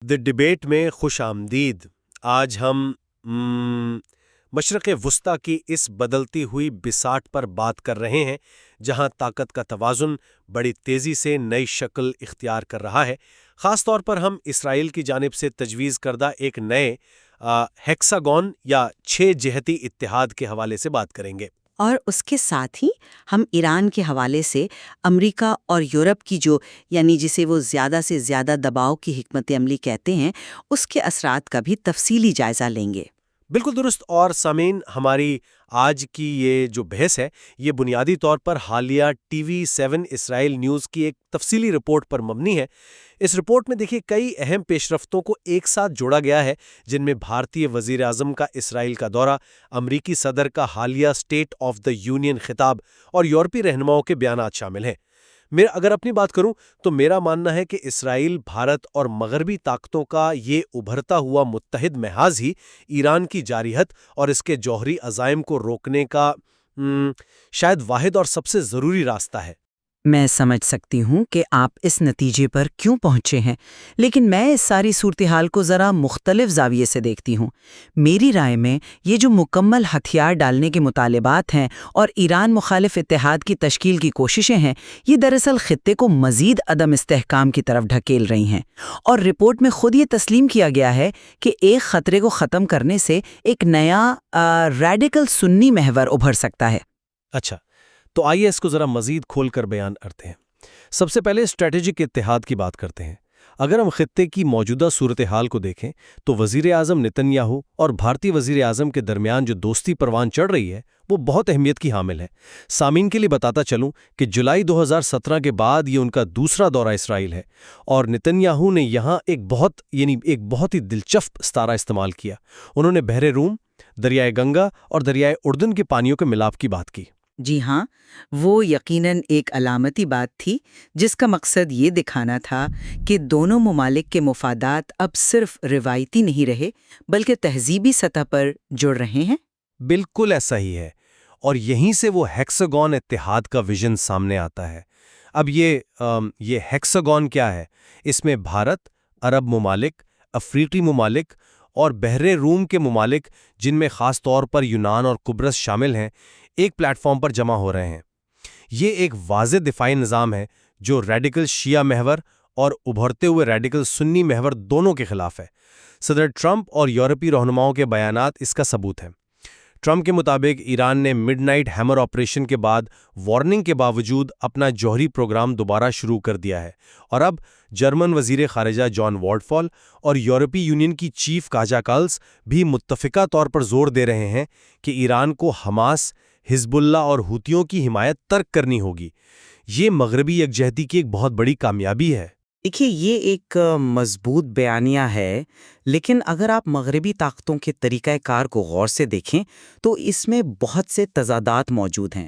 دی debate میں خوش آمدید۔ آج ہم مشرق وسطیٰ کی اس بدلتی ہوئی بساٹ پر بات کر رہے ہیں جہاں طاقت کا توازن بڑی تیزی سے نئی شکل اختیار کر رہا ہے۔ خاص طور پر ہم اسرائیل کی جانب سے تجویز کردہ ایک نئے ہیکساگون یا 6 جہتی اتحاد کے حوالے سے بات کریں گے، اور اس کے ساتھ ہی ہم ایران کے حوالے سے امریکہ اور یورپ کی جسے وہ زیادہ سے زیادہ دباؤ کی حکمت عملی کہتے ہیں، اس کے اثرات کا بھی تفصیلی جائزہ لیں گے۔ بالکل درست۔ اور سامعین، ہماری آج کی یہ جو بحث ہے یہ بنیادی طور پر حالیہ ٹی وی 7 اسرائیل نیوز کی ایک تفصیلی رپورٹ پر مبنی ہے۔ اس رپورٹ میں دیکھیے کئی اہم پیش رفتوں کو ایک ساتھ جوڑا گیا ہے، جن میں بھارتی وزیر اعظم کا اسرائیل کا دورہ، امریکی صدر کا حالیہ اسٹیٹ آف دی یونین خطاب اور یورپی رہنماؤں کے بیانات شامل ہیں۔ اگر اپنی بات کروں تو میرا ماننا ہے کہ اسرائیل، بھارت اور مغربی طاقتوں کا یہ ابھرتا ہوا متحد محاذ ہی ایران کی جارحیت اور اس کے جوہری عزائم کو روکنے کا شاید واحد اور سب سے ضروری راستہ ہے۔ میں سمجھ سکتی ہوں کہ آپ اس نتیجے پر کیوں پہنچے ہیں، لیکن میں اس ساری صورتحال کو ذرا مختلف زاویے سے دیکھتی ہوں۔ میری رائے میں یہ جو مکمل ہتھیار ڈالنے کے مطالبات ہیں اور ایران مخالف اتحاد کی تشکیل کی کوششیں ہیں، یہ دراصل خطے کو مزید عدم استحکام کی طرف ڈھکیل رہی ہیں، اور رپورٹ میں خود یہ تسلیم کیا گیا ہے کہ ایک خطرے کو ختم کرنے سے ایک نیا ریڈیکل سنی محور ابھر سکتا ہے۔ اچھا، تو آئیے اس کو ذرا مزید کھول کر بیان کرتے ہیں۔ سب سے پہلے اسٹریٹجک اتحاد کی بات کرتے ہیں۔ اگر ہم خطے کی موجودہ صورتحال کو دیکھیں تو وزیر اعظم نتن یاہو اور بھارتی وزیر اعظم کے درمیان جو دوستی پروان چڑھ رہی ہے وہ بہت اہمیت کی حامل ہے۔ سامعین کے لیے بتاتا چلوں کہ جولائی 2017 کے بعد یہ ان کا دوسرا دورہ اسرائیل ہے، اور نتن یاہو نے یہاں ایک بہت ہی دلچسپ ستارہ استعمال کیا۔ انہوں نے بحر روم، دریائے گنگا اور دریائے اردن کے پانیوں کے ملاپ کی بات کی۔ جی ہاں، وہ یقیناً ایک علامتی بات تھی جس کا مقصد یہ دکھانا تھا کہ دونوں ممالک کے مفادات اب صرف روایتی نہیں رہے بلکہ تہذیبی سطح پر جڑ رہے ہیں۔ بالکل ایسا ہی ہے، اور یہیں سے وہ ہیکساگون اتحاد کا ویژن سامنے آتا ہے۔ اب یہ ہیکساگون کیا ہے؟ اس میں بھارت، عرب ممالک، افریقی ممالک اور بحر روم کے ممالک، جن میں خاص طور پر یونان اور قبرص شامل ہیں، ایک پلیٹ فارم پر جمع ہو رہے ہیں۔ یہ ایک واضح دفاعی نظام ہے جو ریڈیکل شیعہ محور اور ابھرتے ہوئے ریڈیکل سنی محور دونوں کے خلاف ہے۔ صدر ٹرمپ اور یورپی رہنماؤں کے بیانات اس کا ثبوت ہیں۔ ٹرمپ کے مطابق ایران نے مڈ نائٹ ہیمر آپریشن کے بعد وارننگ کے باوجود اپنا جوہری پروگرام دوبارہ شروع کر دیا ہے، اور اب جرمن وزیر خارجہ جان وارڈفال اور یورپی یونین کی چیف کاجا کالس بھی متفقہ طور پر زور دے رہے ہیں کہ ایران کو حماس، حزب اللہ اور ہوتیوں کی حمایت ترک کرنی ہوگی۔ یہ مغربی یکجہتی کی ایک بہت بڑی کامیابی ہے۔ دیکھیے، یہ ایک مضبوط بیانیہ ہے، لیکن اگر آپ مغربی طاقتوں کے طریقہ کار کو غور سے دیکھیں تو اس میں بہت سے تضادات موجود ہیں۔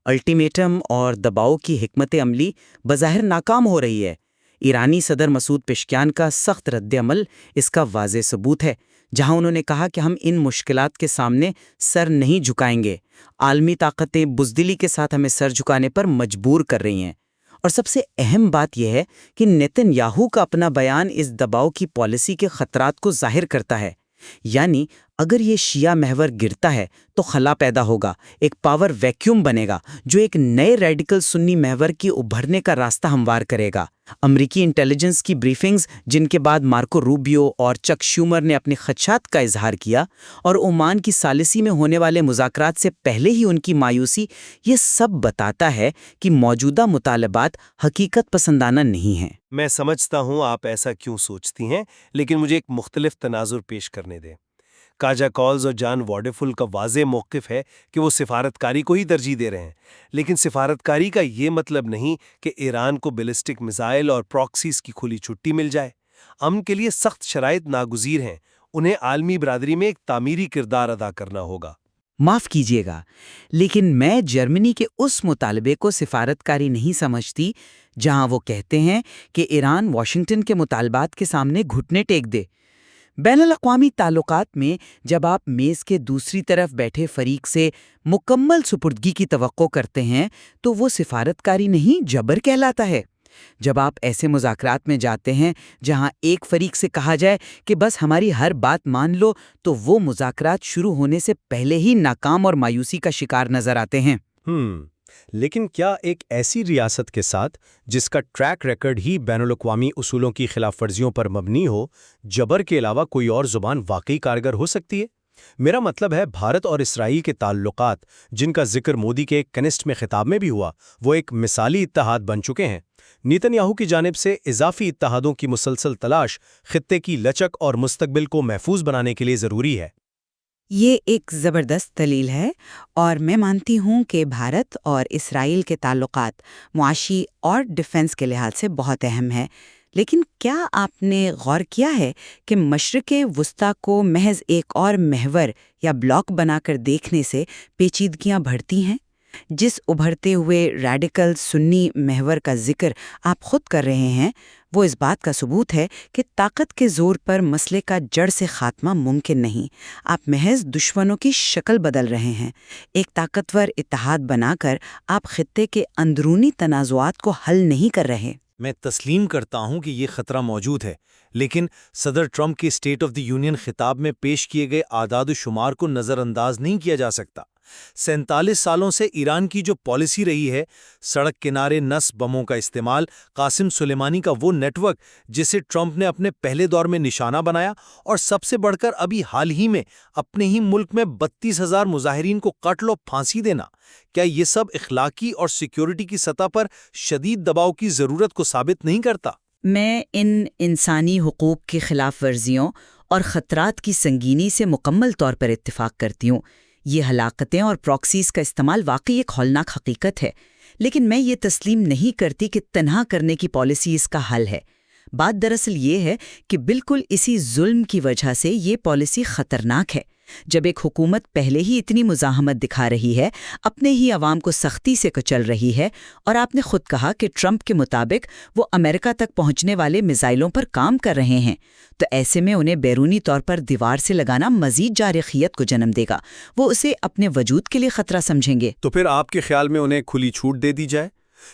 الٹیمیٹم اور دباؤ کی حکمت عملی بظاہر ناکام ہو رہی ہے۔ ایرانی صدر مسعود پشکیان کا سخت رد عمل اس کا واضح ثبوت ہے، جہاں انہوں نے کہا کہ ہم ان مشکلات کے سامنے سر نہیں جھکائیں گے۔ عالمی طاقتیں بزدلی کے ساتھ ہمیں سر جھکانے پر مجبور کر رہی ہیں۔ اور سب سے اہم بات یہ ہے کہ نتن یاہو کا اپنا بیان اس دباؤ کی پالیسی کے خطرات کو ظاہر کرتا ہے۔ یعنی اگر یہ شیعہ محور گرتا ہے تو خلا پیدا ہوگا، ایک پاور ویکیوم بنے گا جو ایک نئے ریڈیکل سنی محور کی ابھرنے کا راستہ ہموار کرے گا۔ امریکی انٹیلیجنس کی بریفنگز، جن کے بعد مارکو روبیو اور چک شومر نے اپنے خدشات کا اظہار کیا، اور عمان کی ثالثی میں ہونے والے مذاکرات سے پہلے ہی ان کی مایوسی، یہ سب بتاتا ہے کہ موجودہ مطالبات حقیقت پسندانہ نہیں ہیں۔ میں سمجھتا ہوں آپ ایسا کیوں سوچتی ہیں، لیکن مجھے ایک مختلف تناظر پیش کرنے دیں۔ کاجا کالز اور جان وارڈفل کا واضح موقف ہے کہ وہ سفارتکاری کو ہی ترجیح دے رہے ہیں، لیکن سفارتکاری کا یہ مطلب نہیں کہ ایران کو بیلسٹک میزائل اور پراکسیز کی کھلی چھٹی مل جائے۔ امن کے لیے سخت شرائط ناگزیر ہیں، انہیں عالمی برادری میں ایک تعمیری کردار ادا کرنا ہوگا۔ معاف کیجیے گا، لیکن میں جرمنی کے اس مطالبے کو سفارتکاری نہیں سمجھتی جہاں وہ کہتے ہیں کہ ایران واشنگٹن کے مطالبات کے سامنے گھٹنے ٹیک دے۔ بین الاقوامی تعلقات میں جب آپ میز کے دوسری طرف بیٹھے فریق سے مکمل سپردگی کی توقع کرتے ہیں تو وہ سفارتکاری نہیں، جبر کہلاتا ہے۔ جب آپ ایسے مذاکرات میں جاتے ہیں جہاں ایک فریق سے کہا جائے کہ بس ہماری ہر بات مان لو، تو وہ مذاکرات شروع ہونے سے پہلے ہی ناکام اور مایوسی کا شکار نظر آتے ہیں۔ لیکن کیا ایک ایسی ریاست کے ساتھ جس کا ٹریک ریکارڈ ہی بین الاقوامی اصولوں کی خلاف ورزیوں پر مبنی ہو، جبر کے علاوہ کوئی اور زبان واقعی کارگر ہو سکتی ہے؟ میرا مطلب ہے بھارت اور اسرائیل کے تعلقات، جن کا ذکر مودی کے ایک کنسٹ میں خطاب میں بھی ہوا، وہ ایک مثالی اتحاد بن چکے ہیں۔ نیتن یاہو کی جانب سے اضافی اتحادوں کی مسلسل تلاش خطے کی لچک اور مستقبل کو محفوظ بنانے کے لیے ضروری ہے۔ یہ ایک زبردست دلیل ہے، اور میں مانتی ہوں کہ بھارت اور اسرائیل کے تعلقات معاشی اور ڈیفنس کے لحاظ سے بہت اہم ہے، لیکن کیا آپ نے غور کیا ہے کہ مشرق وسطیٰ کو محض ایک اور محور یا بلاک بنا کر دیکھنے سے پیچیدگیاں بڑھتی ہیں؟ جس ابھرتے ہوئے ریڈیکل سنی محور کا ذکر آپ خود کر رہے ہیں، وہ اس بات کا ثبوت ہے کہ طاقت کے زور پر مسئلے کا جڑ سے خاتمہ ممکن نہیں۔ آپ محض دشمنوں کی شکل بدل رہے ہیں۔ ایک طاقتور اتحاد بنا کر آپ خطے کے اندرونی تنازعات کو حل نہیں کر رہے۔ میں تسلیم کرتا ہوں کہ یہ خطرہ موجود ہے، لیکن صدر ٹرمپ کے اسٹیٹ آف دی یونین خطاب میں پیش کیے گئے اعداد و شمار کو نظر انداز نہیں کیا جا سکتا۔ 47 سالوں سے ایران کی جو پالیسی رہی ہے، سڑک کنارے نصب بموں کا استعمال، قاسم سلیمانی کا وہ نیٹ ورک جسے ٹرمپ نے اپنے پہلے دور میں نشانہ بنایا، اور سب سے بڑھ کر ابھی حال ہی میں اپنے ہی ملک میں 32,000 مظاہرین کو قتل و پھانسی دینا، کیا یہ سب اخلاقی اور سیکیورٹی کی سطح پر شدید دباؤ کی ضرورت کو ثابت نہیں کرتا؟ میں ان انسانی حقوق کی خلاف ورزیوں اور خطرات کی سنگینی سے مکمل طور پر اتفاق کرتی ہوں۔ یہ ہلاکتیں اور پراکسیز کا استعمال واقعی ایک ہولناک حقیقت ہے، لیکن میں یہ تسلیم نہیں کرتی کہ تنہا کرنے کی پالیسی اس کا حل ہے۔ بات دراصل یہ ہے کہ بالکل اسی ظلم کی وجہ سے یہ پالیسی خطرناک ہے۔ جب ایک حکومت پہلے ہی اتنی مزاحمت دکھا رہی ہے، اپنے ہی عوام کو سختی سے کچل رہی ہے، اور آپ نے خود کہا کہ ٹرمپ کے مطابق وہ امریکہ تک پہنچنے والے میزائلوں پر کام کر رہے ہیں، تو ایسے میں انہیں بیرونی طور پر دیوار سے لگانا مزید جارحیت کو جنم دے گا۔ وہ اسے اپنے وجود کے لیے خطرہ سمجھیں گے۔ تو پھر آپ کے خیال میں انہیں کھلی چھوٹ دے دی جائے؟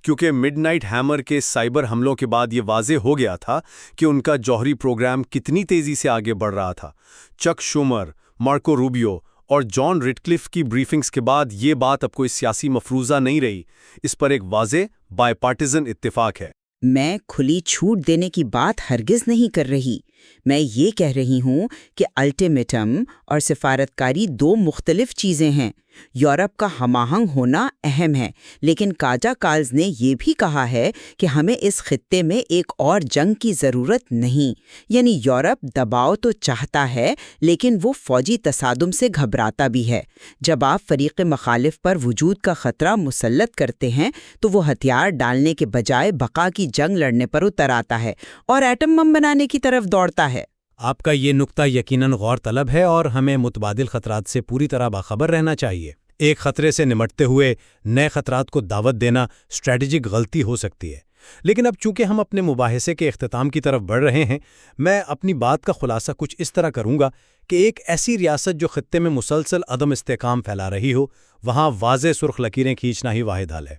کیونکہ مڈ نائٹ ہیمر کے سائبر حملوں کے بعد یہ واضح ہو گیا تھا کہ ان کا جوہری پروگرام کتنی تیزی سے آگے بڑھ رہا تھا۔ چک شومر، مارکو روبیو اور جان ریڈکلف کی بریفنگز کے بعد یہ بات اب کوئی سیاسی مفروضہ نہیں رہی، اس پر ایک واضح بائی پارٹیزن اتفاق ہے۔ میں کھلی چھوٹ دینے کی بات ہرگز نہیں کر رہی۔ میں یہ کہہ رہی ہوں کہ الٹیمیٹم اور سفارتکاری دو مختلف چیزیں ہیں۔ یورپ کا ہم آہنگ ہونا اہم ہے، لیکن کاجا کالز نے یہ بھی کہا ہے کہ ہمیں اس خطے میں ایک اور جنگ کی ضرورت نہیں۔ یعنی یورپ دباؤ تو چاہتا ہے، لیکن وہ فوجی تصادم سے گھبراتا بھی ہے۔ جب آپ فریق مخالف پر وجود کا خطرہ مسلط کرتے ہیں تو وہ ہتھیار ڈالنے کے بجائے بقا کی جنگ لڑنے پر اتر آتا ہے اور ایٹم بم بنانے کی طرف دوڑتا ہے۔ آپ کا یہ نقطہ یقیناً غور طلب ہے، اور ہمیں متبادل خطرات سے پوری طرح باخبر رہنا چاہیے۔ ایک خطرے سے نمٹتے ہوئے نئے خطرات کو دعوت دینا اسٹریٹجک غلطی ہو سکتی ہے، لیکن اب چونکہ ہم اپنے مباحثے کے اختتام کی طرف بڑھ رہے ہیں، میں اپنی بات کا خلاصہ کچھ اس طرح کروں گا کہ ایک ایسی ریاست جو خطے میں مسلسل عدم استحکام پھیلا رہی ہو، وہاں واضح سرخ لکیریں کھینچنا ہی واحد حل ہے۔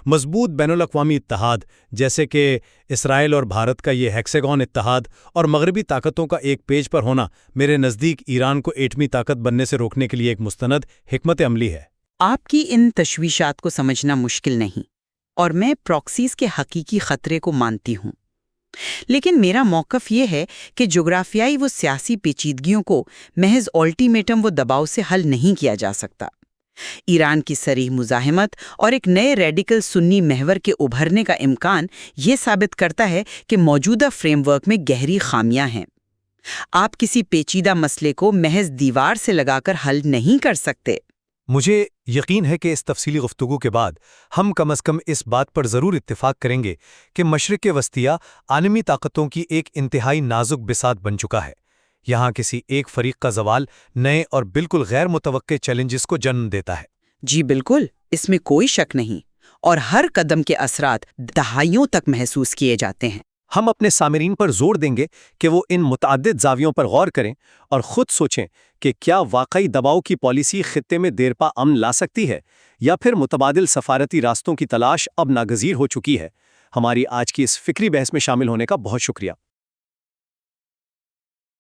مضبوط بین الاقوامی اتحاد جیسے کہ اسرائیل اور بھارت کا یہ ہیکساگون اتحاد اور مغربی طاقتوں کا ایک پیج پر ہونا میرے نزدیک ایران کو ایٹمی طاقت بننے سے روکنے کے لیے ایک مستند حکمت عملی ہے۔ آپ کی ان تشویشات کو سمجھنا مشکل نہیں، اور میں پراکسیز کے حقیقی خطرے کو مانتی ہوں، لیکن میرا موقف یہ ہے کہ جغرافیائی و سیاسی پیچیدگیوں کو محض الٹیمیٹم و دباؤ سے حل نہیں کیا جا سکتا۔ ایران کی صریح مزاحمت اور ایک نئے ریڈیکل سنی محور کے ابھرنے کا امکان یہ ثابت کرتا ہے کہ موجودہ فریم ورک میں گہری خامیاں ہیں۔ آپ کسی پیچیدہ مسئلے کو محض دیوار سے لگا کر حل نہیں کر سکتے۔ مجھے یقین ہے کہ اس تفصیلی گفتگو کے بعد ہم کم از کم اس بات پر ضرور اتفاق کریں گے کہ مشرق وسطیٰ عالمی طاقتوں کی ایک انتہائی نازک بساط بن چکا ہے۔ یہاں کسی ایک فریق کا زوال نئے اور بالکل غیر متوقع چیلنجز کو جنم دیتا ہے۔ جی بالکل، اس میں کوئی شک نہیں، اور ہر قدم کے اثرات دہائیوں تک محسوس کیے جاتے ہیں۔ ہم اپنے سامعین پر زور دیں گے کہ وہ ان متعدد زاویوں پر غور کریں اور خود سوچیں کہ کیا واقعی دباؤ کی پالیسی خطے میں دیرپا امن لا سکتی ہے، یا پھر متبادل سفارتی راستوں کی تلاش اب ناگزیر ہو چکی ہے۔ ہماری آج کی اس فکری بحث میں شامل ہونے کا بہت شکریہ۔